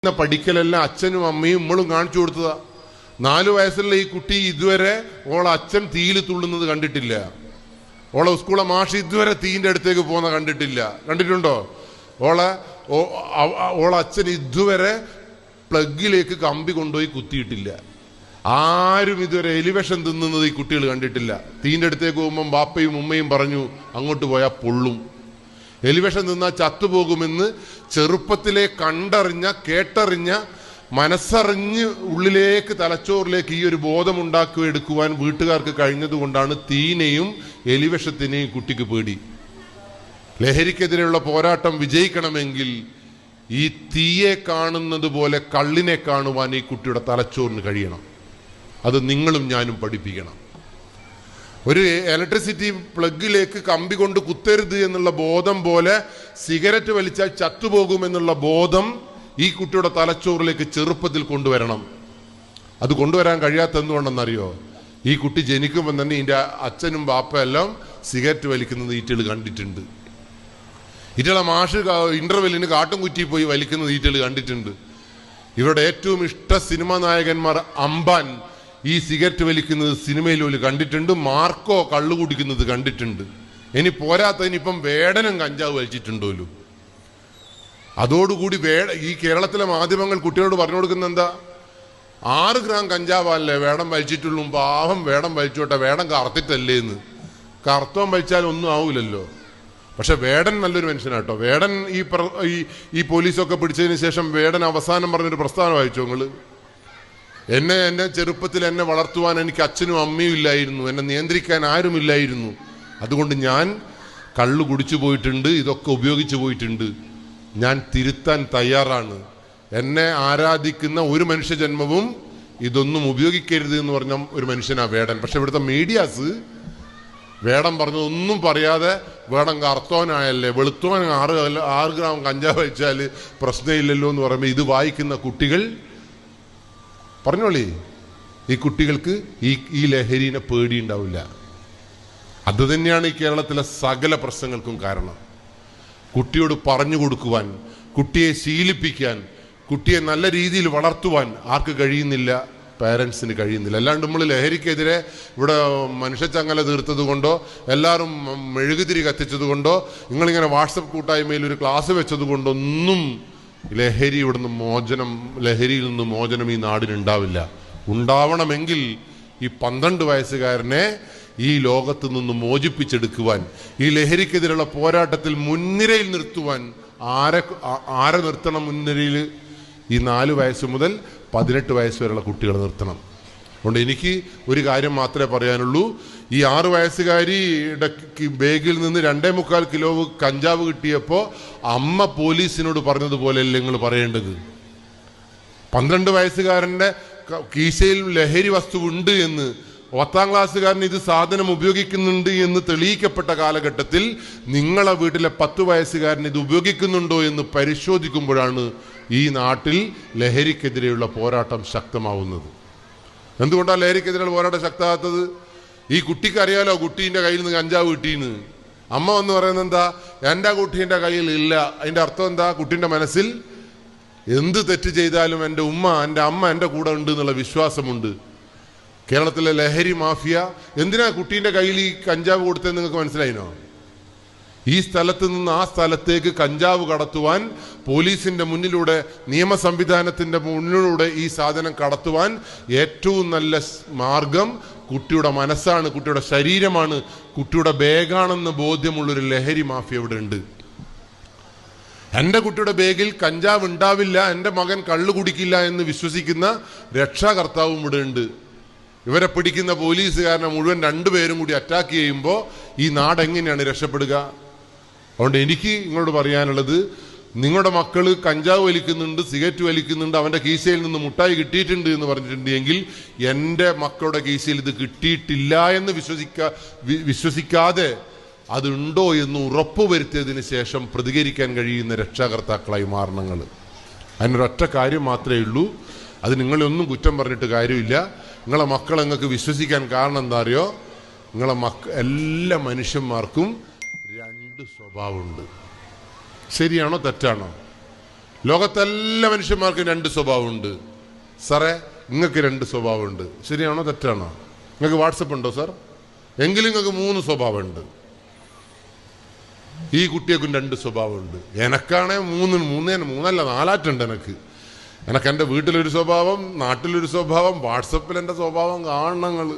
പഠിക്കലെല്ലാം അച്ഛനും അമ്മയും നമ്മളും കാണിച്ചു കൊടുത്തതാ. 4 വയസ്സുള്ള ഈ കുട്ടി ഇതുവരെ ഓളെ അച്ഛൻ തീയിൽ തുള്ളുന്നത് കണ്ടിട്ടില്ല. ഓളെ സ്കൂളെ മാഷ് ഇതുവരെ തീൻ്റെ അടുത്തേക്ക് പോകുന്ന കണ്ടിട്ടില്ല. കണ്ടിട്ടുണ്ടോ? ഓളെ അച്ഛൻ ഇതുവരെ പ്ലഗിലേക്ക് കമ്പി കൊണ്ടുപോയി കുത്തിയിട്ടില്ല. ആരും ഇതുവരെ എലിവിഷം തിന്നുന്നത് ഈ കുട്ടികൾ കണ്ടിട്ടില്ല. തീൻ്റെ അടുത്തേക്ക് പോകുമ്പം ബാപ്പയും ഉമ്മയും പറഞ്ഞു അങ്ങോട്ട് പോയാൽ പൊള്ളും, എലിവിഷം തിന്നാൽ ചത്തുപോകുമെന്ന് ചെറുപ്പത്തിലെ കണ്ടറിഞ്ഞ കേട്ടറിഞ്ഞ മനസ്സറിഞ്ഞ് ഉള്ളിലേക്ക് തലച്ചോറിലേക്ക് ഈ ഒരു ബോധമുണ്ടാക്കി എടുക്കുവാൻ വീട്ടുകാർക്ക് കഴിഞ്ഞതുകൊണ്ടാണ് തീനെയും എലിവിഷത്തിനെയും കുട്ടിക്ക് പേടി. ലഹരിക്കെതിരെയുള്ള പോരാട്ടം വിജയിക്കണമെങ്കിൽ ഈ തീയെ കാണുന്നത് പോലെ കള്ളിനെ കാണുവാൻ ഈ കുട്ടിയുടെ തലച്ചോറിന് കഴിയണം. അത് നിങ്ങളും ഞാനും പഠിപ്പിക്കണം. ഒരു ഇലക്ട്രിസിറ്റി പ്ലഗിലേക്ക് കമ്പി കൊണ്ട് കുത്തരുത് എന്നുള്ള ബോധം പോലെ സിഗരറ്റ് വലിച്ചാൽ ചത്തുപോകുമെന്നുള്ള ബോധം ഈ കുട്ടിയുടെ തലച്ചോറിലേക്ക് ചെറുപ്പത്തിൽ കൊണ്ടുവരണം. അത് കൊണ്ടുവരാൻ കഴിയാത്ത എന്തുകൊണ്ടെന്നറിയോ? ഈ കുട്ടി ജനിക്കുമ്പോൾ തന്നെ ഇതിൻ്റെ അച്ഛനും ബാപ്പയെല്ലാം സിഗരറ്റ് വലിക്കുന്നത് ഈറ്റകൾ കണ്ടിട്ടുണ്ട്. ഈറ്റകളെ മാഷ് ഇന്റർവെല്ലിന് കാട്ടും കുറ്റി പോയി വലിക്കുന്നത് ഈറ്റകൾ കണ്ടിട്ടുണ്ട്. ഇവരുടെ ഏറ്റവും ഇഷ്ട സിനിമാ നായകന്മാർ അമ്പാൻ ഈ സിഗരറ്റ് വലിക്കുന്നത് സിനിമയിൽ പോലും കണ്ടിട്ടുണ്ട്. മാർക്കോ കള്ളു കുടിക്കുന്നത് കണ്ടിട്ടുണ്ട്. ഇനി പോരാത്തതിനിപ്പം വേടനും കഞ്ചാവ് വലിച്ചിട്ടുണ്ടല്ലോ. അതോടുകൂടി ഈ കേരളത്തിലെ മാധ്യമങ്ങൾ കുട്ടികളോട് പറഞ്ഞു കൊടുക്കുന്ന എന്താ? 6 ഗ്രാം കഞ്ചാവല്ലേ വേടം വലിച്ചിട്ടുള്ളൂ, പാവം വേടം വലിച്ചോട്ടെ, വേടം കറുത്തിട്ടല്ലേ എന്ന്. കറുത്തവൻ വലിച്ചാൽ ഒന്നും ആവൂലല്ലോ. പക്ഷെ വേടൻ നല്ലൊരു മനുഷ്യനാട്ടോ. വേടൻ ഈ പോലീസൊക്കെ പിടിച്ചതിന് ശേഷം വേടൻ അവസാനം പറഞ്ഞൊരു പ്രസ്താവന വായിച്ചോ നിങ്ങൾ? എൻ്റെ ചെറുപ്പത്തിൽ എന്നെ വളർത്തുവാൻ എനിക്ക് അച്ഛനും അമ്മയും ഇല്ലായിരുന്നു, എന്നെ നിയന്ത്രിക്കാൻ ആരുമില്ലായിരുന്നു. അതുകൊണ്ട് ഞാൻ കള്ളു കുടിച്ചു പോയിട്ടുണ്ട്, ഇതൊക്കെ ഉപയോഗിച്ചു പോയിട്ടുണ്ട്. ഞാൻ തിരുത്താൻ തയ്യാറാണ്. എന്നെ ആരാധിക്കുന്ന ഒരു മനുഷ്യജന്മവും ഇതൊന്നും ഉപയോഗിക്കരുത് എന്ന് പറഞ്ഞ ഒരു മനുഷ്യനാ വേടൻ. പക്ഷെ ഇവിടുത്തെ മീഡിയാസ് വേടം പറഞ്ഞതൊന്നും പറയാതെ വേടം കറുത്തോനായല്ലേ, വെളുത്തോൻ 6 ഗ്രാം കഞ്ചാവ് കഴിച്ചാൽ പ്രശ്നമില്ലല്ലോ എന്ന് പറയുമ്പോൾ ഇത് വായിക്കുന്ന കുട്ടികൾ പറഞ്ഞോളി, ഈ കുട്ടികൾക്ക് ഈ ലഹരിനെ പേടിയുണ്ടാവില്ല. അത് തന്നെയാണ് ഈ കേരളത്തിലെ സകല പ്രശ്നങ്ങൾക്കും കാരണം. കുട്ടിയോട് പറഞ്ഞു കൊടുക്കുവാൻ, കുട്ടിയെ ശീലിപ്പിക്കാൻ, കുട്ടിയെ നല്ല രീതിയിൽ വളർത്തുവാൻ ആർക്ക് കഴിയുന്നില്ല? പാരൻസിന് കഴിയുന്നില്ല. അല്ലാണ്ട് നമ്മൾ ലഹരിക്കെതിരെ ഇവിടെ മനുഷ്യച്ചങ്ങല തീർത്തത് കൊണ്ടോ എല്ലാവരും മെഴുകുതിരി കത്തിച്ചത് കൊണ്ടോ നിങ്ങളിങ്ങനെ വാട്സപ്പ് കൂട്ടായ്മയിൽ ഒരു ക്ലാസ് വെച്ചത് കൊണ്ടൊന്നും ലഹരിയിൽ നിന്ന് മോചനം ഈ നാടിനുണ്ടാവില്ല. ഉണ്ടാവണമെങ്കിൽ ഈ 12 വയസ്സുകാരനെ ഈ ലോകത്ത് നിന്ന് മോചിപ്പിച്ചെടുക്കുവാൻ, ഈ ലഹരിക്കെതിരെയുള്ള പോരാട്ടത്തിൽ മുൻനിരയിൽ നിർത്തുവാൻ ആരെ നിർത്തണം? മുൻനിരയിൽ ഈ 4 വയസ്സ് മുതൽ 18 വയസ്സ് വരെയുള്ള കുട്ടികളെ നിർത്തണം. അതുകൊണ്ട് എനിക്ക് ഒരു കാര്യം മാത്രമേ പറയാനുള്ളൂ. ഈ 6 വയസ്സുകാരിയുടെ ബാഗിൽ നിന്ന് 2.25 കിലോ കഞ്ചാവ് കിട്ടിയപ്പോൾ അമ്മ പോലീസിനോട് പറഞ്ഞതുപോലെയല്ലേ നിങ്ങൾ പറയേണ്ടത്? 12 വയസ്സുകാരൻ്റെ കീശയിൽ ലഹരി വസ്തു ഉണ്ട് എന്ന്, 10ാം ക്ലാസ്സുകാരൻ ഇത് സാധനം ഉപയോഗിക്കുന്നുണ്ട് എന്ന് തെളിയിക്കപ്പെട്ട കാലഘട്ടത്തിൽ നിങ്ങളെ വീട്ടിലെ 10 വയസ്സുകാരൻ ഇത് ഉപയോഗിക്കുന്നുണ്ടോ എന്ന് പരിശോധിക്കുമ്പോഴാണ് ഈ നാട്ടിൽ ലഹരിക്കെതിരെയുള്ള പോരാട്ടം ശക്തമാവുന്നത്. എന്തുകൊണ്ടാണ് ലഹരിക്കെതിരെയുള്ള പോരാട്ടം ശക്തമാകാത്തത്? ഈ കുട്ടിക്ക് അറിയാലോ കുട്ടീൻ്റെ കയ്യിൽ നിന്ന് കഞ്ചാവ് കിട്ടീന്ന്. അമ്മ വന്ന് പറയുന്നത് എന്താ? എൻ്റെ കുട്ടീൻ്റെ കയ്യിൽ ഇല്ല. അതിൻ്റെ അർത്ഥം എന്താ? കുട്ടീൻ്റെ മനസ്സിൽ എന്ത് തെറ്റ് ചെയ്താലും എൻ്റെ അമ്മ എൻ്റെ കൂടെ ഉണ്ട് എന്നുള്ള വിശ്വാസമുണ്ട്. കേരളത്തിലെ ലഹരി മാഫിയ എന്തിനാ കുട്ടീൻ്റെ കയ്യിൽ ഈ കഞ്ചാവ് കൊടുത്തതെന്ന് നിങ്ങൾക്ക് മനസ്സിലായിനോ? ഈ സ്ഥലത്ത് നിന്ന് ആ സ്ഥലത്തേക്ക് കഞ്ചാവ് കടത്തുവാൻ പോലീസിന്റെ മുന്നിലൂടെ, നിയമ സംവിധാനത്തിന്റെ മുന്നിലൂടെ ഈ സാധനം കടത്തുവാൻ ഏറ്റവും നല്ല മാർഗം കുട്ടിയുടെ മനസ്സാണ്, കുട്ടിയുടെ ശരീരമാണ്, കുട്ടിയുടെ ബാഗാണെന്ന് ബോധ്യമുള്ളൊരു ലഹരി മാഫിയ ഇവിടെ ഉണ്ട്. എൻ്റെ കുട്ടിയുടെ ബാഗിൽ കഞ്ചാവ് ഉണ്ടാവില്ല, എൻ്റെ മകൻ കള്ളു കുടിക്കില്ല എന്ന് വിശ്വസിക്കുന്ന രക്ഷാകർത്താവും ഇവിടെ ഉണ്ട്. ഇവരെ പിടിക്കുന്ന പോലീസുകാരനെ മുഴുവൻ 2 പേരും കൂടി അറ്റാക്ക് ചെയ്യുമ്പോൾ ഈ നാട് എങ്ങനെയാണ് രക്ഷപ്പെടുക? അതുകൊണ്ട് എനിക്ക് നിങ്ങളോട് പറയാനുള്ളത്, നിങ്ങളുടെ മക്കൾ കഞ്ചാവ് വലിക്കുന്നുണ്ട്, സിഗരറ്റ് വലിക്കുന്നുണ്ട്, അവൻ്റെ കീശയിൽ നിന്ന് മുട്ടായി കിട്ടിയിട്ടുണ്ട് എന്ന് പറഞ്ഞിട്ടുണ്ടെങ്കിൽ എൻ്റെ മക്കളുടെ കീശയിൽ ഇത് കിട്ടിയിട്ടില്ല എന്ന് വിശ്വസിക്കാതെ അതുണ്ടോ എന്ന് ഉറപ്പുവരുത്തിയതിന് ശേഷം പ്രതികരിക്കാൻ കഴിയുന്ന രക്ഷാകർത്താക്കളായി മാറണങ്ങൾ. അതിനൊരൊറ്റ കാര്യം മാത്രമേ ഉള്ളൂ. അത് നിങ്ങളൊന്നും കുറ്റം പറഞ്ഞിട്ട് കാര്യമില്ല. നിങ്ങളെ മക്കളെ നിങ്ങൾക്ക് വിശ്വസിക്കാൻ കാരണം എന്താ അറിയോ? നിങ്ങളെ എല്ലാ മനുഷ്യന്മാർക്കും 2 സ്വഭാവമുണ്ട്. ശരിയാണോ തെറ്റാണോ? ലോകത്തെല്ലാ മനുഷ്യന്മാർക്കും രണ്ട് സ്വഭാവമുണ്ട്. സാറേ നിങ്ങൾക്ക് രണ്ട് സ്വഭാവമുണ്ട്, ശരിയാണോ തെറ്റാണോ? നിങ്ങൾക്ക് വാട്സപ്പ് ഉണ്ടോ സാർ? എങ്കിലും നിങ്ങൾക്ക് 3 സ്വഭാവമുണ്ട്. ഈ കുട്ടിയേക്കും 2 സ്വഭാവമുണ്ട്. എനക്കാണെ 3 4 എനിക്ക് എൻ്റെ വീട്ടിലൊരു സ്വഭാവം, നാട്ടിലൊരു സ്വഭാവം, വാട്സപ്പിൽ എൻ്റെ സ്വഭാവം കാണണങ്ങൾ,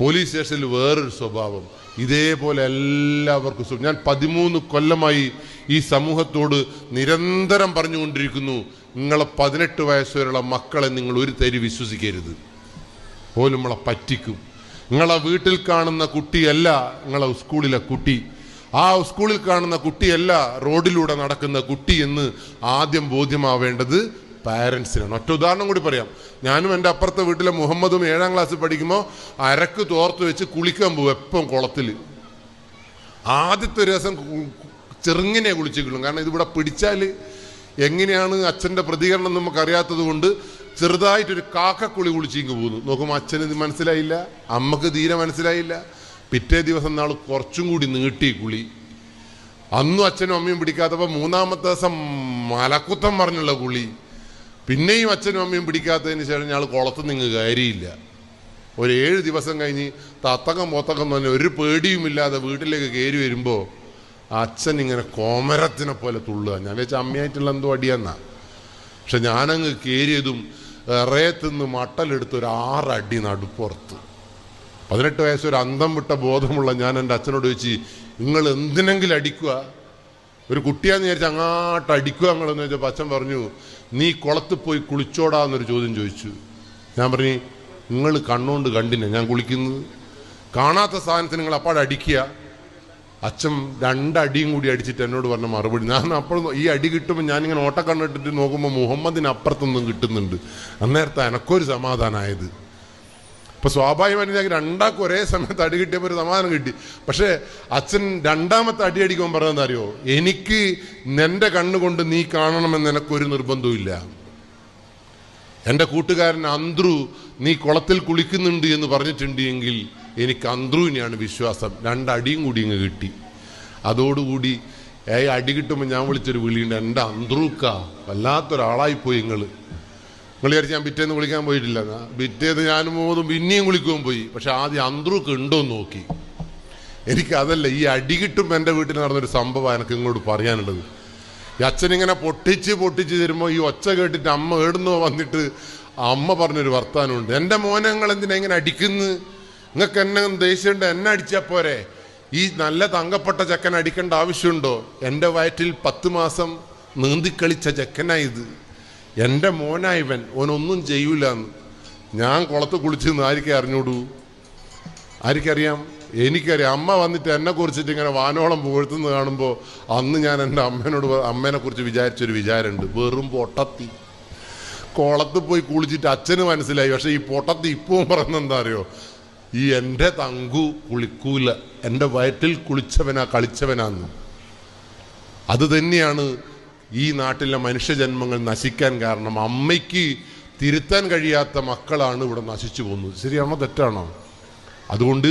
പോലീസ് സ്റ്റേഷനിൽ വേറൊരു സ്വഭാവം. ഇതേപോലെ എല്ലാവർക്കും ഞാൻ 13 കൊല്ലമായി ഈ സമൂഹത്തോട് നിരന്തരം പറഞ്ഞുകൊണ്ടിരിക്കുന്നു, നിങ്ങളെ 18 വയസ്സ് വരെയുള്ള മക്കളെ നിങ്ങൾ ഒരു തരി വിശ്വസിക്കരുത്. പോലും നമ്മളെ പറ്റിക്കും. നിങ്ങളെ വീട്ടിൽ കാണുന്ന കുട്ടിയല്ല നിങ്ങളെ സ്കൂളിലെ കുട്ടി. ആ സ്കൂളിൽ കാണുന്ന കുട്ടിയല്ല റോഡിലൂടെ നടക്കുന്ന കുട്ടി എന്ന് ആദ്യം ബോധ്യമാവേണ്ടത് പാരൻസിനാണ്. ഒറ്റ ഉദാഹരണം കൂടി പറയാം. ഞാനും എൻ്റെ അപ്പുറത്തെ വീട്ടിലെ മുഹമ്മദും 7ാം ക്ലാസ്സിൽ പഠിക്കുമ്പോൾ അരക്ക് തോർത്ത് വെച്ച് കുളിക്കാൻ പോകും എപ്പം കുളത്തിൽ. ആദ്യത്തെ ഒരു ദിവസം ചെറുങ്ങനെ കുളിച്ചിട്ടുള്ളൂ. കാരണം ഇതിവിടെ പിടിച്ചാൽ എങ്ങനെയാണ് അച്ഛൻ്റെ പ്രതികരണം നമുക്കറിയാത്തത് കൊണ്ട് ചെറുതായിട്ടൊരു കാക്കക്കുളി കുളിച്ചിങ്ങ് പോകുന്നു. നോക്കുമ്പോൾ അച്ഛന് ഇത് മനസ്സിലായില്ല, അമ്മക്ക് തീരെ മനസ്സിലായില്ല. പിറ്റേ ദിവസം നാൾ കുറച്ചും കൂടി നീട്ടി കുളി. അന്നും അച്ഛനും അമ്മയും പിടിക്കാത്തപ്പോൾ 3ാമത്തെ ദിവസം മലക്കുത്തം പറഞ്ഞുള്ള കുളി. പിന്നെയും അച്ഛനും അമ്മയും പിടിക്കാത്തതിന് ശേഷം ഞങ്ങൾ കുളത്ത് നിങ്ങൾ കയറിയില്ല. ഒരു 7 ദിവസം കഴിഞ്ഞ് തത്തക്കം പൊത്തക്കം തന്നെ ഒരു പേടിയുമില്ലാതെ വീട്ടിലേക്ക് കയറി വരുമ്പോൾ അച്ഛൻ ഇങ്ങനെ കോമരത്തിനെ പോലെ തുള്ളുക. ഞാൻ വെച്ചാൽ അമ്മയായിട്ടുള്ള എന്തോ അടിയാന്നാ. പക്ഷെ ഞാനങ്ങ് കയറിയതും എറയത്തുനിന്ന് മട്ടലെടുത്ത് ഒരു 6 അടി നടുപ്പുറത്ത്. 18 വയസ്സ് ഒരു അന്തം വിട്ട ബോധമുള്ള ഞാൻ എൻ്റെ അച്ഛനോട് ചോദിച്ചു, നിങ്ങൾ എന്തിനെങ്കിലും അടിക്കുക, ഒരു കുട്ടിയാന്ന് വിചാരിച്ച് അങ്ങോട്ട് അടിക്കുക നിങ്ങളെന്ന് ചോദിച്ചപ്പോൾ അച്ഛൻ പറഞ്ഞു, നീ കുളത്തിൽ പോയി കുളിച്ചോടാന്നൊരു ചോദ്യം ചോദിച്ചു. ഞാൻ പറഞ്ഞു, നിങ്ങൾ കണ്ണുകൊണ്ട് കണ്ടിനെ ഞാൻ കുളിക്കുന്നത്, കാണാത്ത സാധനത്തിന് നിങ്ങൾ അപ്പാടെ അടിക്കുക. അച്ഛൻ 2 അടിയും കൂടി അടിച്ചിട്ട് എന്നോട് പറഞ്ഞ മറുപടി, ഞാൻ അപ്പോൾ ഈ അടി കിട്ടുമ്പോൾ ഞാനിങ്ങനെ ഓട്ടക്കണ്ണിട്ടിട്ട് നോക്കുമ്പോൾ മുഹമ്മദിന് അപ്പുറത്തൊന്നും കിട്ടുന്നുണ്ട്. അന്നേരത്തെ എനക്കൊരു സമാധാനമായത്. ഇപ്പം സ്വാഭാവികമായിട്ട് ഞാൻ 2ആൾക്കും ഒരേ സമയത്ത് അടി കിട്ടിയപ്പോൾ ഒരു സമാധാനം കിട്ടി. പക്ഷേ അച്ഛൻ 2ാമത്തെ അടി അടിക്കുമ്പോൾ പറഞ്ഞതെന്ന് അറിയോ, എനിക്ക് എൻ്റെ കണ്ണുകൊണ്ട് നീ കാണണമെന്ന് എനക്കൊരു നിർബന്ധവും. എൻ്റെ കൂട്ടുകാരൻ അന്ത്രു നീ കുളത്തിൽ കുളിക്കുന്നുണ്ട് എന്ന് പറഞ്ഞിട്ടുണ്ട് എങ്കിൽ എനിക്ക് അന്ത്രുവിനെയാണ് വിശ്വാസം. 2 അടിയും കൂടി ഇങ്ങ് കിട്ടി. അതോടുകൂടി അടി കിട്ടുമ്പോൾ ഞാൻ വിളിച്ചൊരു വിളിയുണ്ട്, എൻ്റെ അന്ത്രൂക്ക വല്ലാത്തൊരാളായിപ്പോയി നിങ്ങൾ വിചാരിച്ച് ഞാൻ പിറ്റേന്ന് കുളിക്കാൻ പോയിട്ടില്ല. പിറ്റേന്ന് ഞാനും പോകുമ്പോൾ പിന്നെയും കുളിക്കുകയും പോയി. പക്ഷെ ആദ്യം അന്ത്രൂക്ക് ഉണ്ടോയെന്ന് നോക്കി. എനിക്കതല്ല, ഈ അടി കിട്ടുമ്പോൾ എൻ്റെ വീട്ടിൽ നടന്നൊരു സംഭവം എനിക്ക് ഇങ്ങോട്ട് പറയാനുള്ളത്. ഈ അച്ഛനിങ്ങനെ പൊട്ടിച്ച് തരുമ്പോൾ ഈ ഒച്ച കേട്ടിട്ട് അമ്മ ഏടുന്നോ വന്നിട്ട് അമ്മ പറഞ്ഞൊരു വർത്താനമുണ്ട്, എൻ്റെ മോനെ നിങ്ങൾ എന്തിനാ ഇങ്ങനെ അടിക്കുന്നു, നിങ്ങൾക്ക് എന്നെ ദേഷ്യമുണ്ട്, എന്നെ അടിച്ചാൽ പോരെ, ഈ നല്ല തങ്കപ്പെട്ട ചെക്കൻ അടിക്കേണ്ട ആവശ്യമുണ്ടോ? എൻ്റെ വയറ്റിൽ 10 മാസം നീന്തിക്കളിച്ച ചെക്കനായത്, എൻ്റെ മോനായവൻ, ഓനൊന്നും ചെയ്യൂലെന്ന്. ഞാൻ കുളത്ത് കുളിച്ചെന്ന് ആർക്കേ അറിഞ്ഞൂടൂ? ആർക്കറിയാം? എനിക്കറിയാം. അമ്മ വന്നിട്ട് എന്നെ കുറിച്ചിട്ട് ഇങ്ങനെ വാനോളം പുകഴ്ത്തുന്നത് കാണുമ്പോൾ അന്ന് ഞാൻ എൻ്റെ അമ്മേനെ കുറിച്ച് വിചാരിച്ചൊരു വിചാരമുണ്ട്, വെറും പൊട്ടത്തി. കുളത്ത് പോയി കുളിച്ചിട്ട് അച്ഛന് മനസ്സിലായി. പക്ഷെ ഈ പൊട്ടത്തി ഇപ്പവും പറയുന്നത് എന്താ അറിയോ, ഈ എൻ്റെ തങ്കു കുളിക്കൂല, എൻ്റെ വയറ്റിൽ കുളിച്ചവനാ കളിച്ചവനാന്ന്. അത് തന്നെയാണ് ഈ നാട്ടിലെ മനുഷ്യജന്മങ്ങൾ നശിക്കാൻ കാരണം. അമ്മയ്ക്ക് തിരുത്താൻ കഴിയാത്ത മക്കളാണ് ഇവിടെ നശിച്ചു പോകുന്നത്. ശരിയാണോ തെറ്റാണോ? അതുകൊണ്ട്